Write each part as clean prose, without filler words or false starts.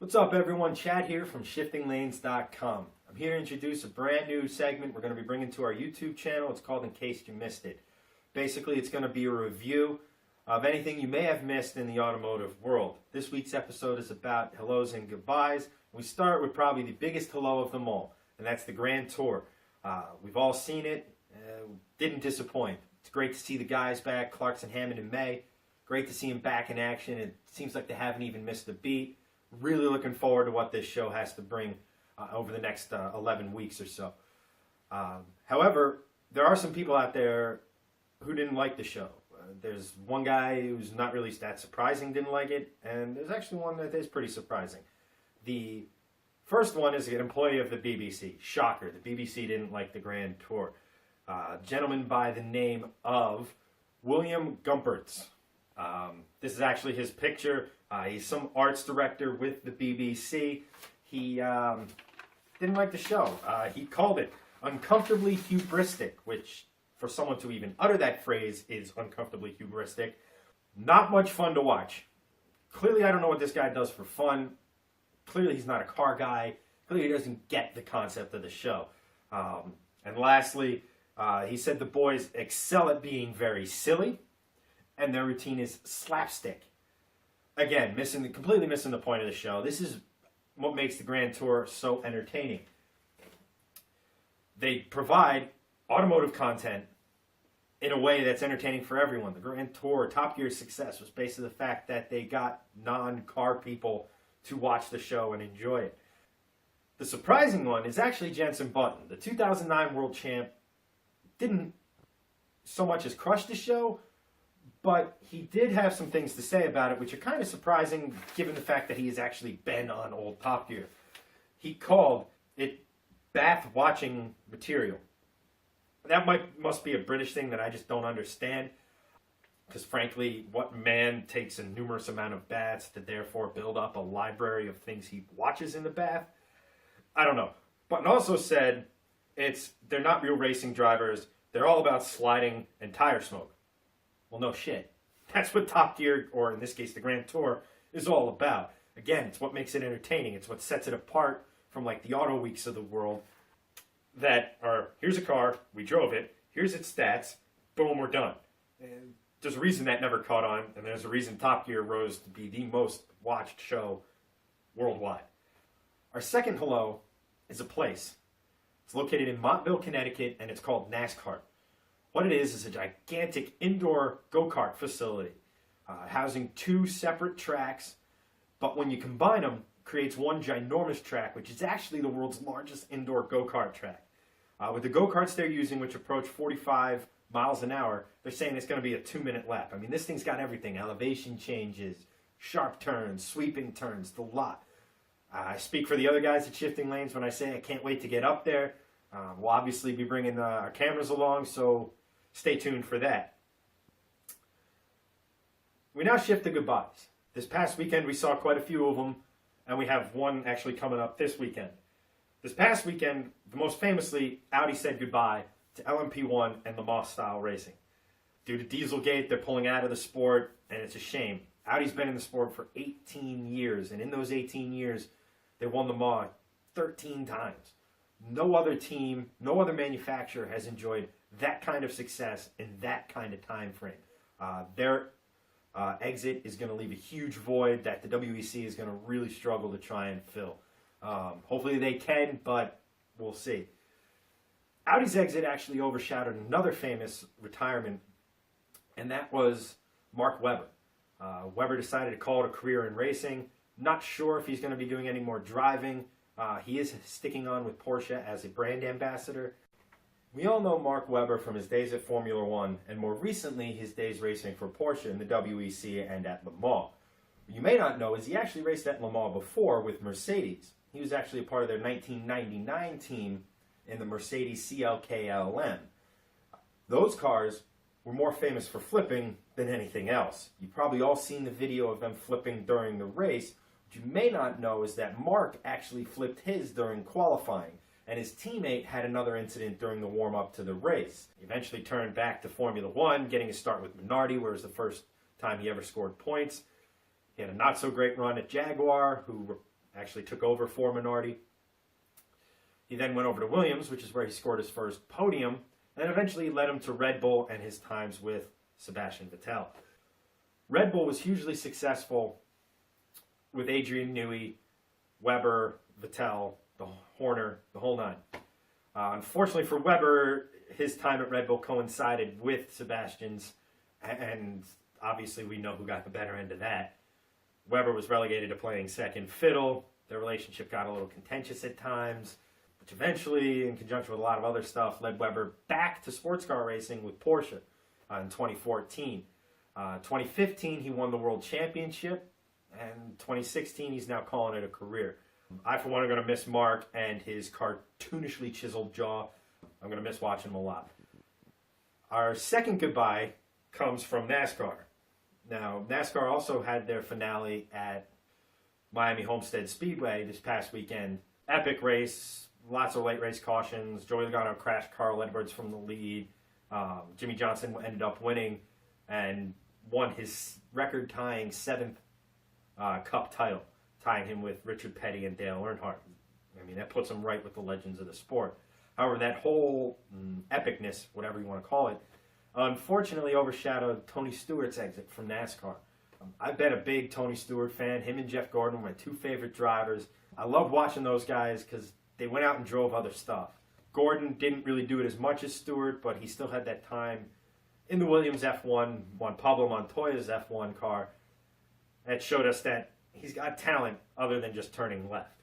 What's up, everyone? Chad here from shiftinglanes.com. I'm here to introduce a brand new segment we're going to be bringing to our YouTube channel. It's called In Case You Missed It. Basically, it's going to be a review of anything you may have missed in the automotive world. This week's episode is about hellos and goodbyes. We start with probably the biggest hello of them all, and that's the Grand Tour. We've all seen it. Didn't disappoint. It's great to see the guys back, Clarkson, Hammond, and May. Great to see them back in action. It seems like they haven't even missed a beat. Really looking forward to what this show has to bring over the next 11 weeks or so. However, there are some people out there who didn't like the show. There's one guy who's not really that surprising, didn't like it, and there's actually one that is pretty surprising. The first one is an employee of the BBC. Shocker, the BBC didn't like the Grand Tour. A gentleman by the name of William Gompertz. This is actually his picture. He's some arts director with the BBC. He didn't like the show. He called it uncomfortably hubristic, which for someone to even utter that phrase is uncomfortably hubristic. Not much fun to watch. Clearly, I don't know what this guy does for fun. Clearly, he's not a car guy. Clearly, he doesn't get the concept of the show. And lastly, he said the boys excel at being very silly, and their routine is slapstick. Again, completely missing the point of the show. This is what makes the Grand Tour so entertaining. They provide automotive content in a way that's entertaining for everyone. The Grand Tour, Top Gear's success was based on the fact that they got non-car people to watch the show and enjoy it. The surprising one is actually Jenson, the 2009 world champ. Didn't so much as crush the show, but he did have some things to say about it, which are kind of surprising given the fact that he has actually been on old Top Gear. He called it bath-watching material. That must be a British thing that I just don't understand, because frankly, what man takes a numerous amount of baths to therefore build up a library of things he watches in the bath? I don't know. Button also said they're not real racing drivers. They're all about sliding and tire smoke. Well, no shit. That's what Top Gear, or in this case the Grand Tour, is all about. Again, it's what makes it entertaining. It's what sets it apart from like the auto weeks of the world that are, here's a car, we drove it, here's its stats, boom, we're done. And there's a reason that never caught on, and there's a reason Top Gear rose to be the most watched show worldwide. Our second hello is a place. It's located in Montville, Connecticut, and it's called NASKART. What it is a gigantic indoor go-kart facility, housing two separate tracks, but when you combine them, it creates one ginormous track, which is actually the world's largest indoor go-kart track. With the go-karts they're using, which approach 45 miles an hour, they're saying it's going to be a 2-minute lap. I mean, this thing's got everything. Elevation changes, sharp turns, sweeping turns, the lot. I speak for the other guys at Shifting Lanes when I say I can't wait to get up there. We'll obviously be bringing our cameras along, so stay tuned for that. We now shift to goodbyes. This past weekend we saw quite a few of them, and we have one actually coming up this weekend. This past weekend, most famously, Audi said goodbye to LMP1 and Le Mans style racing. Due to Dieselgate, they're pulling out of the sport, and it's a shame. Audi's been in the sport for 18 years, and in those 18 years, they won Le Mans 13 times. No other team, no other manufacturer has enjoyed that kind of success in that kind of time frame. Their exit is going to leave a huge void that the WEC is going to really struggle to try and fill. Hopefully they can, but we'll see. Audi's exit actually overshadowed another famous retirement, and that was Mark Webber. Webber decided to call it a career in racing. Not sure if he's going to be doing any more driving. He is sticking on with Porsche as a brand ambassador. We all know Mark Webber from his days at Formula One, and more recently his days racing for Porsche in the WEC and at Le Mans. What you may not know is he actually raced at Le Mans before with Mercedes. He was actually a part of their 1999 team in the Mercedes CLK-LM. Those cars were more famous for flipping than anything else. You've probably all seen the video of them flipping during the race. What you may not know is that Mark actually flipped his during qualifying, and his teammate had another incident during the warm-up to the race. He eventually turned back to Formula One, getting a start with Minardi, where it was the first time he ever scored points. He had a not-so-great run at Jaguar, who actually took over for Minardi. He then went over to Williams, which is where he scored his first podium, and eventually led him to Red Bull and his times with Sebastian Vettel. Red Bull was hugely successful with Adrian Newey, Webber, Vettel, the Horner, the whole nine. Unfortunately for Webber, his time at Red Bull coincided with Sebastian's, and obviously we know who got the better end of that. Webber was relegated to playing second fiddle. Their relationship got a little contentious at times, which eventually, in conjunction with a lot of other stuff, led Webber back to sports car racing with Porsche in 2014. 2015, he won the World Championship, and 2016, he's now calling it a career. I, for one, am going to miss Mark and his cartoonishly chiseled jaw. I'm going to miss watching him a lot. Our second goodbye comes from NASCAR. Now, NASCAR also had their finale at Miami Homestead Speedway this past weekend. Epic race, lots of late race cautions. Joey Logano crashed Carl Edwards from the lead. Jimmy Johnson ended up winning and won his record-tying 7th Cup title, tying him with Richard Petty and Dale Earnhardt. I mean, that puts him right with the legends of the sport. However, that whole epicness, whatever you want to call it, unfortunately overshadowed Tony Stewart's exit from NASCAR. I've been a big Tony Stewart fan. Him and Jeff Gordon were my two favorite drivers. I love watching those guys because they went out and drove other stuff. Gordon didn't really do it as much as Stewart, but he still had that time in the Williams F1, won Pablo Montoya's F1 car. That showed us that he's got talent other than just turning left.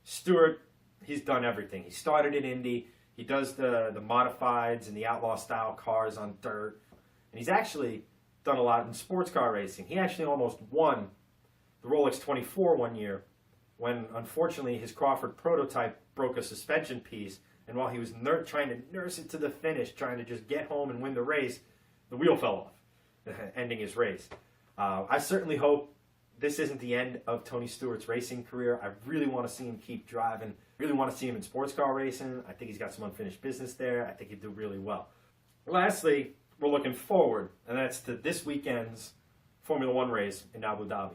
Stewart, he's done everything. He started in Indy. He does the modifieds and the outlaw-style cars on dirt. And he's actually done a lot in sports car racing. He actually almost won the Rolex 24 one year when, unfortunately, his Crawford prototype broke a suspension piece. And while he was trying to nurse it to the finish, trying to just get home and win the race, the wheel fell off, ending his race. I certainly hope this isn't the end of Tony Stewart's racing career. I really want to see him keep driving. Really want to see him in sports car racing. I think he's got some unfinished business there. I think he'd do really well. Lastly, we're looking forward, and that's to this weekend's Formula One race in Abu Dhabi.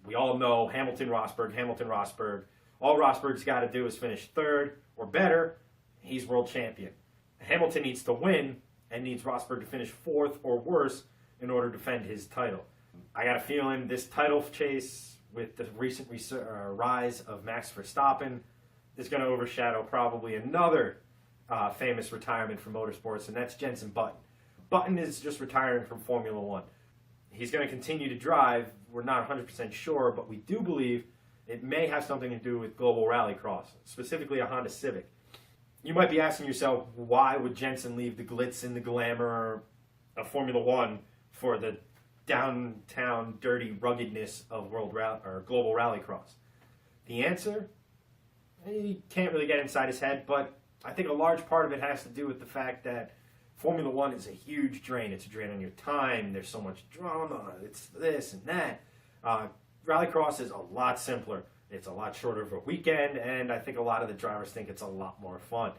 We all know Hamilton, Rosberg. All Rosberg's got to do is finish third or better. He's world champion. Hamilton needs to win and needs Rosberg to finish fourth or worse in order to defend his title. I got a feeling this title chase with the recent rise of Max Verstappen is going to overshadow probably another famous retirement from motorsports, and that's Jenson Button. Button is just retiring from Formula One. He's going to continue to drive. We're not 100% sure, but we do believe it may have something to do with Global Rallycross, specifically a Honda Civic. You might be asking yourself, why would Jenson leave the glitz and the glamour of Formula One for the downtown dirty ruggedness of Global Rallycross? The answer, you can't really get inside his head, but I think a large part of it has to do with the fact that Formula One is a huge drain. It's a drain on your time. There's so much drama. It's this and that. Rallycross is a lot simpler. It's a lot shorter of a weekend, and I think a lot of the drivers think it's a lot more fun.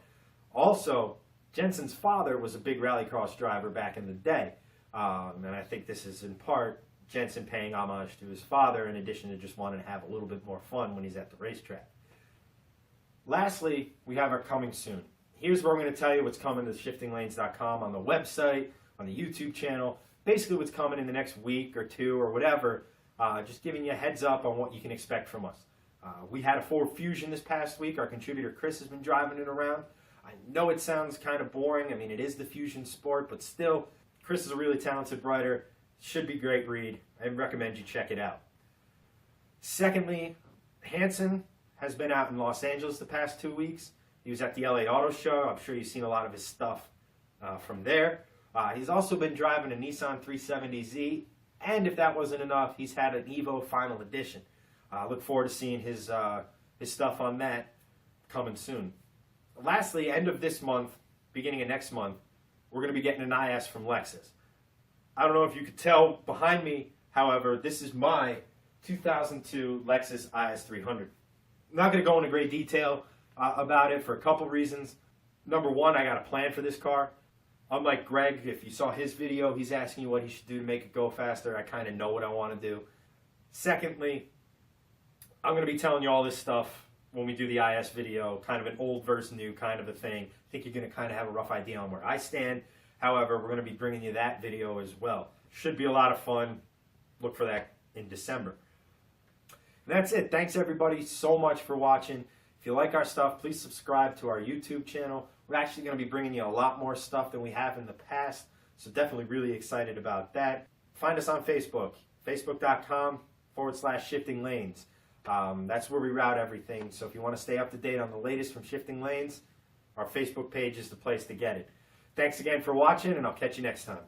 Also, Jenson's father was a big rallycross driver back in the day, and I think this is in part Jenson paying homage to his father in addition to just wanting to have a little bit more fun when he's at the racetrack. Lastly, we have our coming soon. Here's where I'm going to tell you what's coming to shiftinglanes.com on the website, on the YouTube channel, basically what's coming in the next week or two or whatever, just giving you a heads up on what you can expect from us. We had a Ford Fusion this past week. Our contributor Chris has been driving it around. I know it sounds kind of boring. I mean, it is the Fusion Sport, but still, Chris is a really talented writer. Should be a great read. I recommend you check it out. Secondly, Hanson has been out in Los Angeles the past 2 weeks. He was at the LA Auto Show. I'm sure you've seen a lot of his stuff from there. He's also been driving a Nissan 370Z, and if that wasn't enough, he's had an Evo Final Edition. I look forward to seeing his stuff on that coming soon. Lastly, end of this month, beginning of next month, we're going to be getting an IS from Lexus. I don't know if you could tell behind me, however, this is my 2002 Lexus IS 300. I'm not going to go into great detail about it for a couple reasons. Number one, I got a plan for this car. Unlike Greg, if you saw his video, he's asking you what he should do to make it go faster. I kind of know what I want to do. Secondly, I'm going to be telling you all this stuff when we do the IS video, kind of an old versus new kind of a thing. I think you're going to kind of have a rough idea on where I stand. However, we're going to be bringing you that video as well. Should be a lot of fun. Look for that in December. And that's it. Thanks everybody so much for watching. If you like our stuff, please subscribe to our YouTube channel. We're actually going to be bringing you a lot more stuff than we have in the past, so definitely really excited about that. Find us on Facebook, facebook.com/Shifting Lanes. That's where we route everything, so if you want to stay up to date on the latest from Shifting Lanes, our Facebook page is the place to get it. Thanks again for watching, and I'll catch you next time.